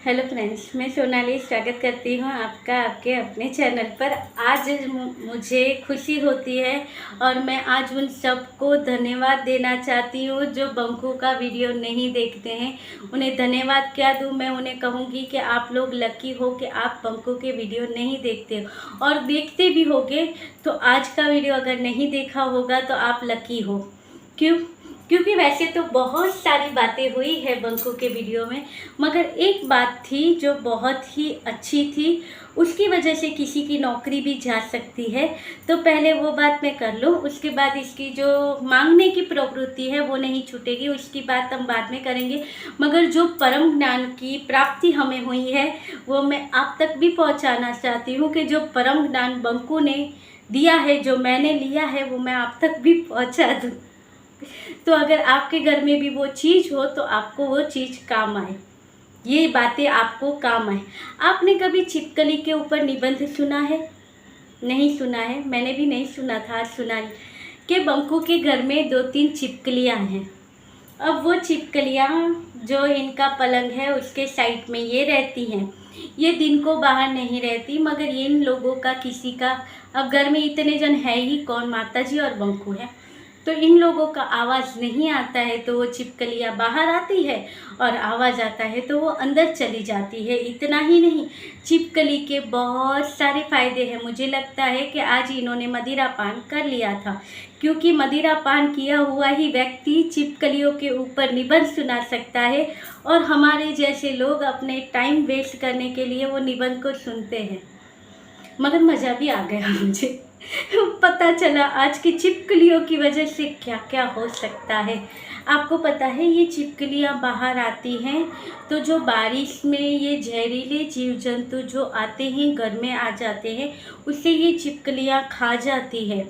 Hello friends, मैं सोनाली स्वागत करती हूँ आपका आपके अपने चैनल पर। आज मुझे खुशी होती है और मैं आज उन सबको धन्यवाद देना चाहती हूँ जो बंकू का वीडियो नहीं देखते हैं। उन्हें धन्यवाद क्या दूँ, मैं उन्हें कहूँगी कि आप लोग लकी हो कि आप बंकू के वीडियो नहीं देखते हो, और देखते भी होगे तो आज का वीडियो अगर नहीं देखा होगा तो आप लकी हो। क्यों? क्योंकि वैसे तो बहुत सारी बातें हुई है बंकू के वीडियो में, मगर एक बात थी जो बहुत ही अच्छी थी, उसकी वजह से किसी की नौकरी भी जा सकती है। तो पहले वो बात मैं कर लूँ, उसके बाद इसकी जो मांगने की प्रवृत्ति है वो नहीं छूटेगी, उसकी बात हम बाद में करेंगे। मगर जो परम ज्ञान की प्राप्ति हमें हुई है वो मैं आप तक भी पहुंचाना चाहती हूँ कि जो परम ज्ञान बंकू ने दिया है, जो मैंने लिया है, वो मैं आप तक भी पहुँचा दूँ। तो अगर आपके घर में भी वो चीज़ हो तो आपको वो चीज़ काम आए, ये बातें आपको काम आए। आपने कभी छिपकली के ऊपर निबंध सुना है? नहीं सुना है? मैंने भी नहीं सुना था, आज सुना है कि बंकू के घर में 2-3 छिपकलियाँ हैं। अब वो छिपकलियाँ जो इनका पलंग है उसके साइड में ये रहती हैं। ये दिन को बाहर नहीं रहती, मगर इन लोगों का किसी का, अब घर में इतने जन है ही कौन, माता जी और बंकू है, तो इन लोगों का आवाज़ नहीं आता है तो वो छिपकलियाँ बाहर आती है, और आवाज़ आता है तो वो अंदर चली जाती है। इतना ही नहीं, छिपकली के बहुत सारे फ़ायदे हैं। मुझे लगता है कि आज इन्होंने मदिरा पान कर लिया था, क्योंकि मदिरा पान किया हुआ ही व्यक्ति छिपकलियों के ऊपर निबंध सुना सकता है, और हमारे जैसे लोग अपने टाइम वेस्ट करने के लिए वो निबंध को सुनते हैं। मगर मज़ा भी आ गया मुझे पता चला आज की छिपकलियों की वजह से क्या क्या हो सकता है। आपको पता है ये छिपकलियाँ बाहर आती हैं तो जो बारिश में ये जहरीले जीव जंतु जो आते हैं घर में आ जाते हैं, उससे ये छिपकलियाँ खा जाती है,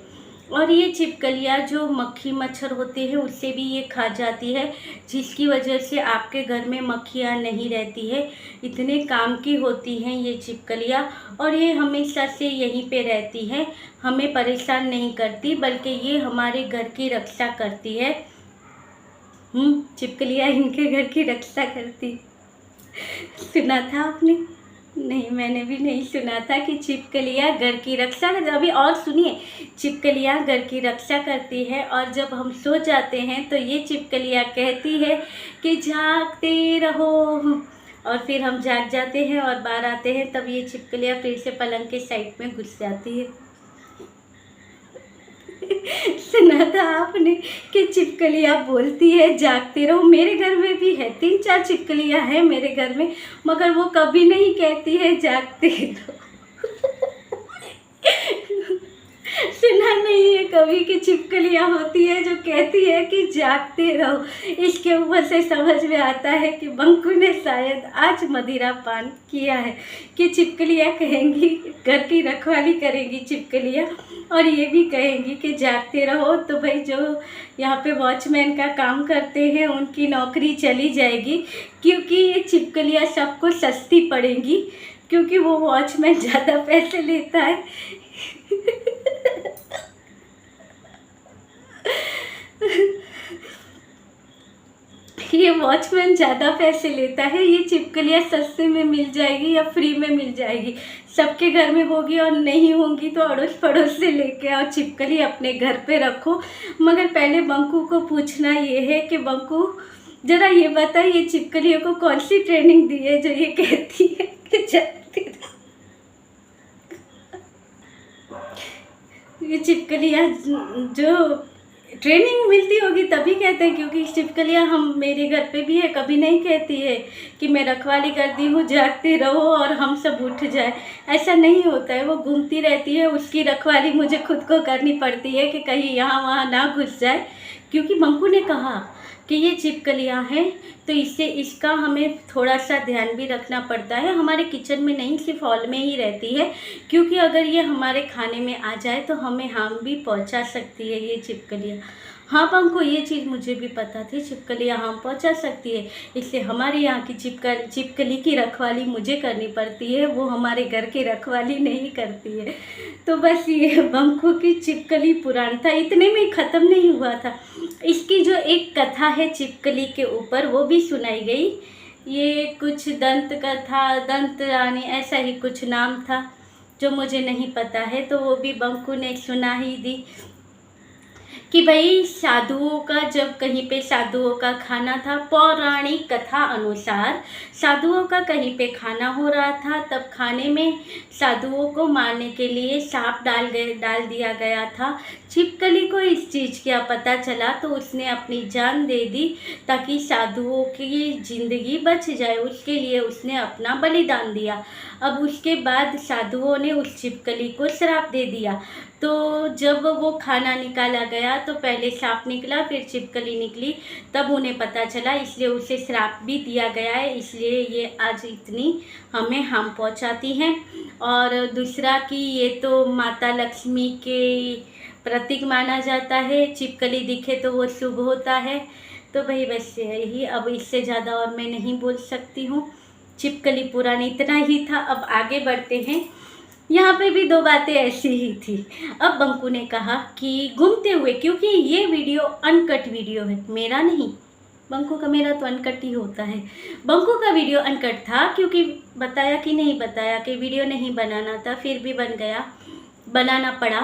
और ये छिपकलियाँ जो मक्खी मच्छर होते हैं उससे भी ये खा जाती है, जिसकी वजह से आपके घर में मक्खियाँ नहीं रहती है। इतने काम की होती हैं ये छिपकलियाँ, और ये हमेशा से यहीं पे रहती हैं, हमें परेशान नहीं करती, बल्कि ये हमारे घर की रक्षा करती है। छिपकलियाँ इनके घर की रक्षा करती। सुना था आपने? नहीं, मैंने भी नहीं सुना था कि छिपकलियाँ घर की रक्षा कर, अभी और सुनिए, छिपकलियाँ घर की रक्षा करती है, और जब हम सो जाते हैं तो ये छिपकलियाँ कहती है कि जागते रहो, और फिर हम जाग जाते हैं और बाहर आते हैं, तब ये छिपकलियाँ फिर से पलंग के साइड में घुस जाती है। सुना था आपने कि छिपकलियाँ बोलती है जागते रहो? मेरे घर में भी है, 3-4 छिपकलियाँ हैं मेरे घर में, मगर वो कभी नहीं कहती है जागते रहो। सुना नहीं है कभी कि छिपकलियाँ होती है जो कहती है कि जागते रहो। इसके ऊपर से समझ में आता है कि बंकू ने शायद आज मदिरा पान किया है, कि छिपकलियाँ कहेंगी, घर की रखवाली करेंगी छिपकलियाँ, और ये भी कहेंगी कि जागते रहो, तो भाई जो यहाँ पे वॉचमैन का काम करते हैं उनकी नौकरी चली जाएगी, क्योंकि ये छिपकलियाँ सबको सस्ती पड़ेंगी, क्योंकि वो वॉचमैन ज़्यादा पैसे लेता है। ये वॉचमैन ज़्यादा पैसे लेता है, ये छिपकलियाँ सस्ते में मिल जाएगी या फ्री में मिल जाएगी, सबके घर में होगी, और नहीं होंगी तो अड़ोस पड़ोस से लेके आओ छिपकली, अपने घर पे रखो। मगर पहले बंकू को पूछना ये है कि बंकू ज़रा ये बता, ये छिपकलियों को कौन सी ट्रेनिंग दी है जो ये कहती है कि जागते रहो? ये छिपकलियाँ जो ट्रेनिंग मिलती होगी तभी कहते हैं, क्योंकि छिपकलियाँ हम, मेरे घर पे भी है, कभी नहीं कहती है कि मैं रखवाली करती हूँ जागते रहो और हम सब उठ जाए, ऐसा नहीं होता है। वो घूमती रहती है, उसकी रखवाली मुझे खुद को करनी पड़ती है कि कहीं यहाँ वहाँ ना घुस जाए, क्योंकि बंकू ने कहा कि ये छिपकलियाँ हैं तो इससे इसका हमें थोड़ा सा ध्यान भी रखना पड़ता है। हमारे किचन में नहीं, सिर्फ हॉल में ही रहती है, क्योंकि अगर ये हमारे खाने में आ जाए तो हमें हार्म भी पहुंचा सकती है ये छिपकलियाँ। हाँ बंकू, ये चीज़ मुझे भी पता थी, छिपकलियाँ हार्म पहुंचा सकती है, इसलिए हमारे यहाँ की छिपकली की रखवाली मुझे करनी पड़ती है, वो हमारे घर की रखवाली नहीं करती है। तो बस ये बंकू की छिपकली पुराण था, इतने में ख़त्म नहीं हुआ था। इसकी जो एक कथा है छिपकली के ऊपर वो भी सुनाई गई। ये कुछ दंत कथा, दंत रानी, ऐसा ही कुछ नाम था जो मुझे नहीं पता है, तो वो भी बंकू ने सुना ही दी कि भाई साधुओं का, जब कहीं पे साधुओं का खाना था, पौराणिक कथा अनुसार साधुओं का कहीं पे खाना हो रहा था, तब खाने में साधुओं को मारने के लिए सांप डाल दिया गया था। छिपकली को इस चीज़ का पता चला तो उसने अपनी जान दे दी ताकि साधुओं की ज़िंदगी बच जाए, उसके लिए उसने अपना बलिदान दिया। अब उसके बाद साधुओं ने उस छिपकली को श्राप दे दिया। तो जब वो खाना निकाला गया तो पहले सांप निकला, फिर छिपकली निकली, तब उन्हें पता चला, इसलिए उसे श्राप भी दिया गया है, इसलिए ये आज इतनी हमें हार्म पहुंचाती हैं। और दूसरा कि ये तो माता लक्ष्मी के प्रतीक माना जाता है, छिपकली दिखे तो वो शुभ होता है। तो भाई बस यही, अब इससे ज़्यादा और मैं नहीं बोल सकती हूँ। छिपकली पुराण इतना ही था। अब आगे बढ़ते हैं। यहाँ पे भी दो बातें ऐसी ही थी। अब बंकू ने कहा कि घूमते हुए, क्योंकि ये वीडियो अनकट वीडियो है, मेरा नहीं, बंकू का, मेरा तो अनकट ही होता है। बंकू का वीडियो अनकट था क्योंकि बताया कि नहीं बताया कि वीडियो नहीं बनाना था, फिर भी बन गया, बनाना पड़ा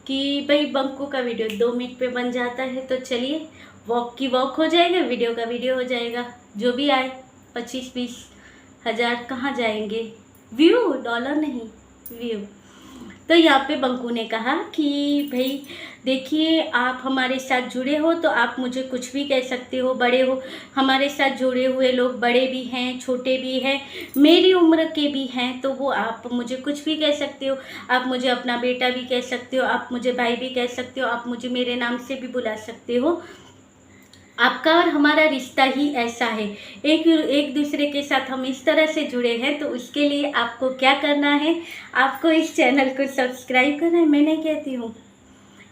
कि भाई बंकू का वीडियो 2 मिनट पे बन जाता है, तो चलिए वॉक की वॉक हो जाएगा, वीडियो का वीडियो हो जाएगा, जो भी आए 25-20 हज़ार कहाँ जाएंगे, व्यू, डॉलर नहीं, व्यू। तो यहाँ पे बंकू ने कहा कि भाई देखिए, आप हमारे साथ जुड़े हो तो आप मुझे कुछ भी कह सकते हो, बड़े हो, हमारे साथ जुड़े हुए लोग बड़े भी हैं, छोटे भी हैं, मेरी उम्र के भी हैं, तो वो आप मुझे कुछ भी कह सकते हो। आप मुझे अपना बेटा भी कह सकते हो, आप मुझे भाई भी कह सकते हो, आप मुझे मेरे नाम से भी बुला सकते हो। आपका और हमारा रिश्ता ही ऐसा है, एक दूसरे के साथ हम इस तरह से जुड़े हैं। तो उसके लिए आपको क्या करना है, आपको इस चैनल को सब्सक्राइब करना है, मैं नहीं कहती हूँ,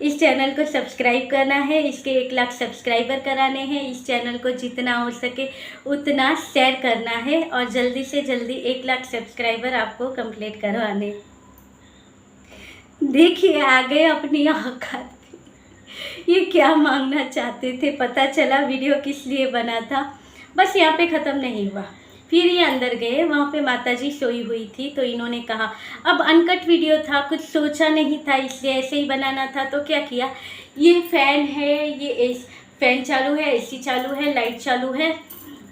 इस चैनल को सब्सक्राइब करना है, इसके 1 लाख सब्सक्राइबर कराने हैं, इस चैनल को जितना हो सके उतना शेयर करना है, और जल्दी से जल्दी 1 लाख सब्सक्राइबर आपको कंप्लीट करवाने। देखिए आ गए अपनी औकात। ये क्या मांगना चाहते थे, पता चला वीडियो किस लिए बना था। बस यहाँ पे ख़त्म नहीं हुआ, फिर ये अंदर गए, वहाँ पे माताजी सोई हुई थी, तो इन्होंने कहा, अब अनकट वीडियो था, कुछ सोचा नहीं था, इसलिए ऐसे ही बनाना था। तो क्या किया, ये फ़ैन है, ये फ़ैन चालू है, एसी चालू है, लाइट चालू है,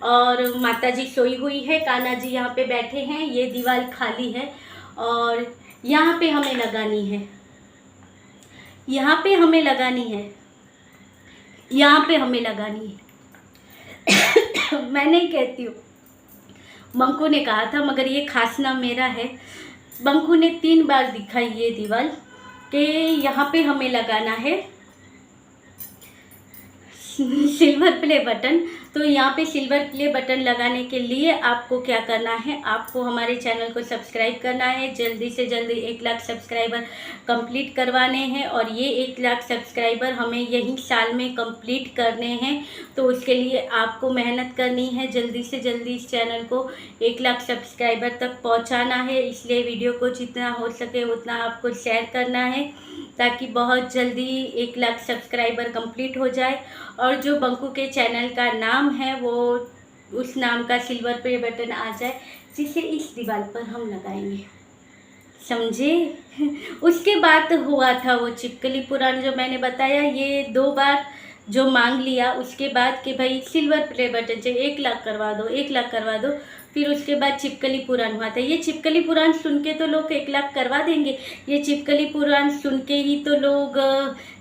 और माताजी सोई हुई है, कान्हा जी यहाँ पे बैठे हैं, ये दीवार खाली है, और यहाँ पे हमें लगानी है, यहाँ पे हमें लगानी है, यहाँ पे हमें लगानी है। मैं नहीं कहती हूँ, बंकू ने कहा था, मगर ये खास नाम मेरा है। बंकू ने 3 बार दिखाई ये दीवार कि यहाँ पे हमें लगाना है सिल्वर प्ले बटन। तो यहाँ पे सिल्वर प्ले बटन लगाने के लिए आपको क्या करना है, आपको हमारे चैनल को सब्सक्राइब करना है, जल्दी से जल्दी 1 लाख सब्सक्राइबर कंप्लीट करवाने हैं, और ये 1 लाख सब्सक्राइबर हमें यही साल में कंप्लीट करने हैं। तो उसके लिए आपको मेहनत करनी है, जल्दी से जल्दी इस चैनल को 1 लाख सब्सक्राइबर तक पहुँचाना है। इसलिए वीडियो को जितना हो सके उतना आपको शेयर करना है, ताकि बहुत जल्दी 1 लाख सब्सक्राइबर कंप्लीट हो जाए, और जो बंकू के चैनल का नाम है वो उस नाम का सिल्वर प्ले बटन आ जाए, जिसे इस दीवार पर हम लगाएंगे, समझे। उसके बाद हुआ था वो छिपकली पुराण जो मैंने बताया, ये 2 बार जो मांग लिया, उसके बाद कि भाई सिल्वर प्ले बटन चाहिए, 1 लाख करवा दो, 1 लाख करवा दो। फिर उसके बाद छिपकली पुराण हुआ था। ये छिपकली पुराण सुन के तो लोग 1 लाख करवा देंगे, ये छिपकली पुराण सुन के ही तो लोग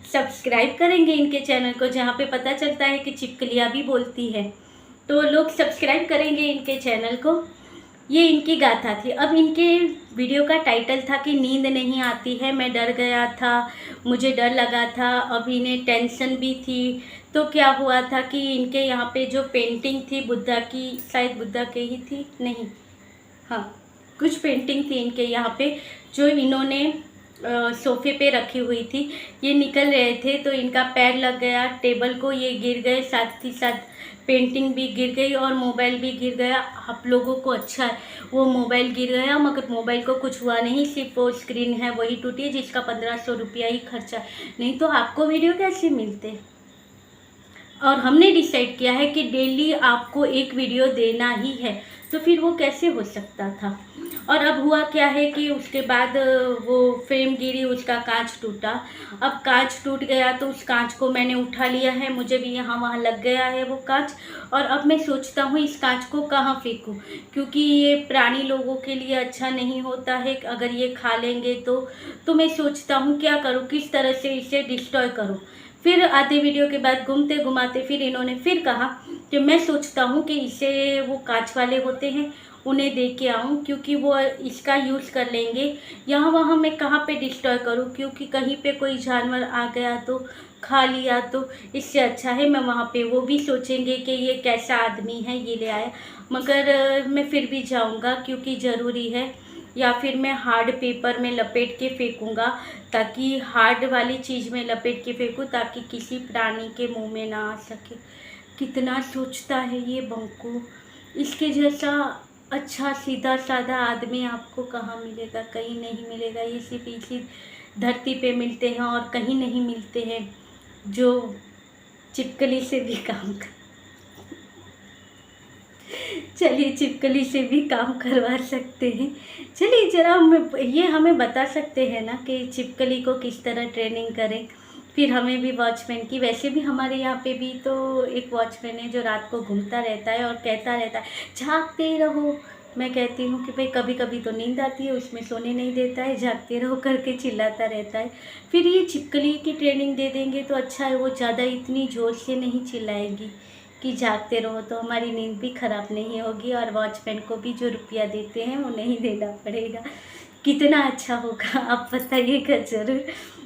सब्सक्राइब करेंगे इनके चैनल को, जहाँ पे पता चलता है कि छिपकलियाँ भी बोलती है, तो लोग सब्सक्राइब करेंगे इनके चैनल को। ये इनकी गाथा थी। अब इनके वीडियो का टाइटल था कि नींद नहीं आती है, मैं डर गया था, मुझे डर लगा था, अब इन्हें टेंशन भी थी। तो क्या हुआ था कि इनके यहाँ पे जो पेंटिंग थी बुद्धा की, शायद बुद्धा के ही थी, नहीं, हाँ कुछ पेंटिंग थी इनके यहाँ पे, जो इन्होंने सोफे पे रखी हुई थी। ये निकल रहे थे तो इनका पैर लग गया टेबल को, ये गिर गए, साथ ही साथ पेंटिंग भी गिर गई और मोबाइल भी गिर गया। आप लोगों को अच्छा है वो मोबाइल गिर गया, मगर मोबाइल को कुछ हुआ नहीं, सिर्फ वो स्क्रीन है वही टूटी है, जिसका 1500 रुपया ही खर्चा, नहीं तो आपको वीडियो कैसे मिलते। और हमने डिसाइड किया है कि डेली आपको एक वीडियो देना ही है, तो फिर वो कैसे हो सकता था। और अब हुआ क्या है कि उसके बाद वो फ्रेम गिरी, उसका कांच टूटा। अब कांच टूट गया तो उस कांच को मैंने उठा लिया है, मुझे भी यहाँ वहाँ लग गया है वो कांच। और अब मैं सोचता हूँ इस कांच को कहाँ फेंकूँ, क्योंकि ये प्राणी लोगों के लिए अच्छा नहीं होता है अगर ये खा लेंगे तो मैं सोचता हूँ क्या करूँ, किस तरह से इसे डिस्ट्रॉय करूँ। फिर आधे वीडियो के बाद घूमते घुमाते फिर इन्होंने फिर कहा कि मैं सोचता हूँ कि इसे वो कांच वाले होते हैं उन्हें दे के आऊँ, क्योंकि वो इसका यूज़ कर लेंगे। यहाँ वहाँ मैं कहाँ पे डिस्ट्रॉय करूँ, क्योंकि कहीं पे कोई जानवर आ गया तो खा लिया, तो इससे अच्छा है मैं वहाँ पे, वो भी सोचेंगे कि ये कैसा आदमी है ये ले आया। मगर मैं फिर भी जाऊँगा क्योंकि ज़रूरी है। या फिर मैं हार्ड पेपर में लपेट के फेंकूँगा, ताकि हार्ड वाली चीज़ में लपेट के फेंकूँ ताकि किसी प्राणी के मुंह में ना आ सके। कितना सोचता है ये बंकू, इसके जैसा अच्छा सीधा साधा आदमी आपको कहाँ मिलेगा, कहीं नहीं मिलेगा। ये सिर्फ इसी धरती पे मिलते हैं और कहीं नहीं मिलते हैं, जो छिपकली से भी काम कर चलिए छिपकली से भी काम करवा सकते हैं। चलिए ज़रा ये हमें बता सकते हैं ना कि छिपकली को किस तरह ट्रेनिंग करें, फिर हमें भी वॉचमैन की। वैसे भी हमारे यहाँ पे भी तो एक वॉचमैन है जो रात को घूमता रहता है और कहता रहता है झाँकते रहो। मैं कहती हूँ कि भाई कभी कभी तो नींद आती है, उसमें सोने नहीं देता है, झाँकते रहो करके चिल्लाता रहता है। फिर ये छिपकली की ट्रेनिंग दे देंगे तो अच्छा है, वो ज़्यादा इतनी ज़ोर से नहीं चिल्लाएगी कि जागते रहो, तो हमारी नींद भी ख़राब नहीं होगी और वॉचमैन को भी जो रुपया देते हैं वो नहीं देना पड़ेगा। कितना अच्छा होगा आप बताइएगा ज़रूर।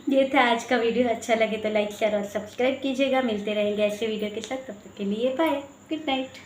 ये था आज का वीडियो, अच्छा लगे तो लाइक शेयर और सब्सक्राइब कीजिएगा। मिलते रहेंगे ऐसे वीडियो के साथ, तब तक के लिए बाय, गुड नाइट।